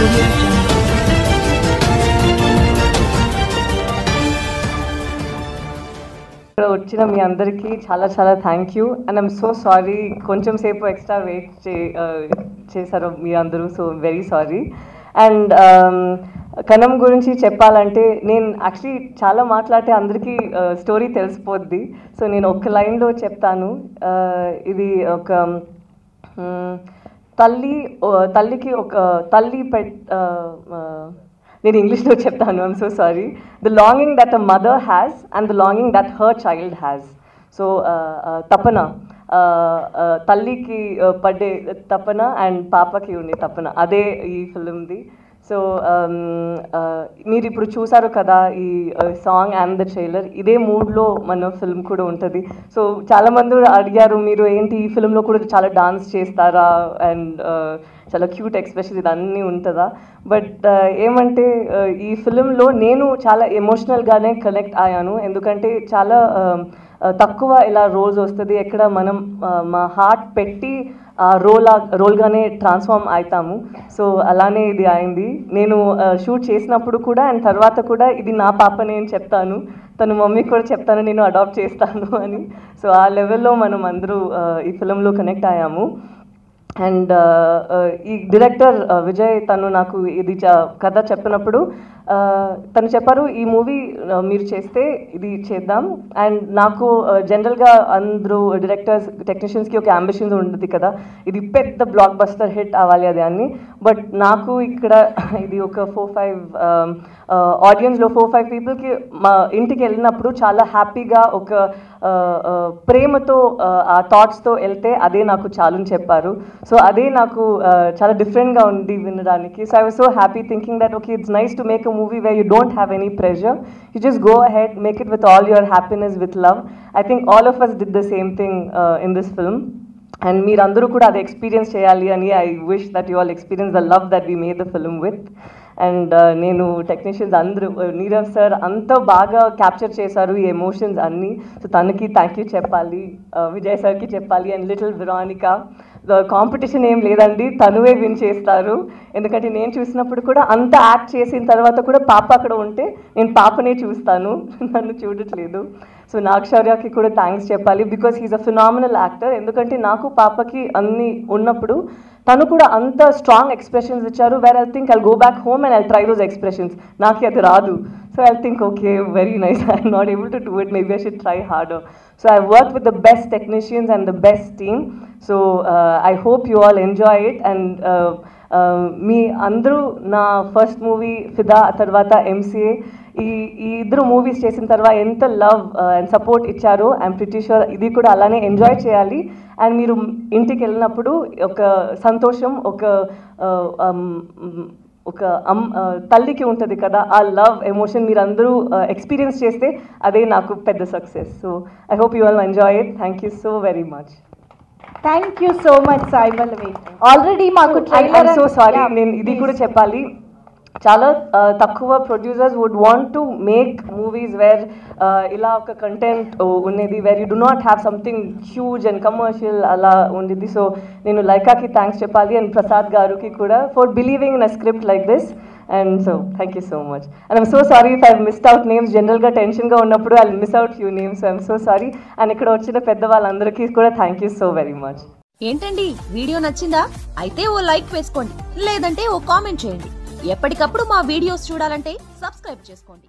Audio Jungle. వచ్చిన మీ అందరికీ చాలా చాలా thank you and I'm so sorry కొంచెం సేపు ఎక్స్ట్రా వెయిట్ చేశారు మీ అందరూ సో వెరీ సారీ అండ్ కనం గురించి చెప్పాలంటే నేను యాక్చువల్లీ చాలా మాట్లాడితే అందరికీ స్టోరీ తెలిసిపోద్ది సో నేను ఒక లైన్లో చెప్తాను ఇది ఒక తల్లికి ఒక తల్లి నేను ఇంగ్లీష్లో చెప్తాను I'm so sorry the longing that a mother has and the longing that her child has so తపన తల్లికి పడ్డే తపన అండ్ పాపకి ఉండే తపన అదే ఈ ఫిల్మ్ది సో మీరు ఇప్పుడు చూసారు కదా ఈ సాంగ్ అండ్ ద ట్రైలర్ ఇదే మూడ్లో మన ఫిల్మ్ కూడా ఉంటుంది సో చాలామంది అడిగారు మీరు ఏంటి ఈ ఫిల్మ్లో కూడా చాలా డాన్స్ చేస్తారా అండ్ చాలా క్యూట్ ఎక్స్ప్రెషన్ ఇదన్నీ ఉంటుందా బట్ ఏమంటే ఈ ఫిల్మ్లో నేను చాలా ఎమోషనల్గానే కనెక్ట్ అయ్యాను ఎందుకంటే చాలా తక్కువ ఇలా రోల్స్ వస్తుంది ఎక్కడ మనం మా హార్ట్ పెట్టి రోల్గానే ట్రాన్స్ఫార్మ్ అవుతాము సో అలానే ఇది అయింది నేను షూట్ చేసినప్పుడు కూడా అండ్ తర్వాత కూడా ఇది నా పాప నేను చెప్తాను తను మమ్మీకి కూడా చెప్తాను నేను అడాప్ట్ చేస్తాను అని సో ఆ లెవెల్లో మనం అందరూ ఈ ఫిల్మ్లో కనెక్ట్ అయ్యాము అండ్ ఈ డైరెక్టర్ విజయ్ తను నాకు ఇది కథ చెప్పినప్పుడు తను చెప్పారు ఈ మూవీ మీరు చేస్తే ఇది చేద్దాం అండ్ నాకు జనరల్గా అందరూ డైరెక్టర్స్ టెక్నీషియన్స్కి ఒక అంబిషన్స్ ఉంటుంది కదా ఇది పెద్ద బ్లాక్ బస్టర్ హిట్ అవ్వాలి అది అని బట్ నాకు ఇక్కడ ఇది ఒక 4-5 ఆడియన్స్లో 4-5 పీపుల్కి మా ఇంటికి వెళ్ళినప్పుడు చాలా హ్యాపీగా ఒక ప్రేమతో ఆ థాట్స్తో వెళ్తే అదే నాకు చాలని చెప్పారు సో అదే నాకు చాలా డిఫరెంట్గా ఉంది వినడానికి so I was so happy thinking that okay it's nice to make a movie where you don't have any pressure you just go ahead make it with all your happiness with love I think all of us did the same thing in this film and మీరందరూ కూడా అది experience చేయాలి అని I wish that you all experience the love that we made the film with and నేను technicians అందరూ Nirav sir అంత బాగా capture చేశారు ఈ ఎమోషన్స్ అన్నీ సో తనకి థ్యాంక్ యూ చెప్పాలి విజయ్ సార్కి చెప్పాలి అండ్ లిటిల్ వెరానికా కాంపిటీషన్ ఏం లేదండి తనువే విన్ చేస్తారు ఎందుకంటే నేను చూసినప్పుడు కూడా అంత యాక్ట్ చేసిన తర్వాత కూడా పాప అక్కడ ఉంటే నేను పాపనే చూస్తాను నన్ను చూడట్లేదు సో నాగశౌర్యకి కూడా థ్యాంక్స్ చెప్పాలి because he's a phenomenal actor ఎందుకంటే నాకు పాపకి అన్నీ ఉన్నప్పుడు తను కూడా అంత స్ట్రాంగ్ ఎక్స్ప్రెషన్స్ ఇచ్చారు where I think I'll go back home and I'll try those expressions నాకు అది రాదు so I think okay very nice I'm not able to do it maybe I should try harder so I work with the best technicians and the best team so I hope you all enjoy it and మీ అందరూ నా first movie ఫిదా తర్వాత MCA ఈ ఇద్దరు movies చేసిన తర్వాత ఎంత love and support ఇచ్చారో ఐఎమ్ ప్రిటీ ష్యూర్ ఇది కూడా అలానే ఎంజాయ్ చేయాలి అండ్ మీరు ఇంటికి వెళ్ళినప్పుడు ఒక సంతోషం ఒక తల్లికి ఉంటుంది కదా ఆ లవ్ ఎమోషన్ మీరు అందరూ ఎక్స్పీరియన్స్ చేస్తే అదే నాకు పెద్ద success so I hope you all enjoy it thank you so very much thank you so much సాయివల్లవి already మాకు ట్రైలర్ సో సారీ నేను ఇది కూడా చెప్పాలి చాలా తక్కువ producers would want to make movies wear ఇలా ఒక కంటెంట్ ఉన్నది where you do not have something huge and commercial అలా ఉండేది సో నేను లైకాకి థ్యాంక్స్ చెప్పాలి అండ్ ప్రసాద్ గారికి కూడా for believing in a script like this and so thank you so much and I'm so sorry if I missed out names జనరల్గా టెన్షన్గా ఉన్నప్పుడు I miss out few names I'm so sorry and ఇక్కడ వచ్చిన పెద్ద వాళ్ళందరికీ కూడా thank you so very much ఏంటండి video నచ్చిందా అయితే ఓ లైక్ వేసుకోండి లేదంటే ఓ కామెంట్ చేయండి ఎప్పటికప్పుడు మా వీడియోస్ చూడాలంటే సబ్స్క్రైబ్ చేసుకోండి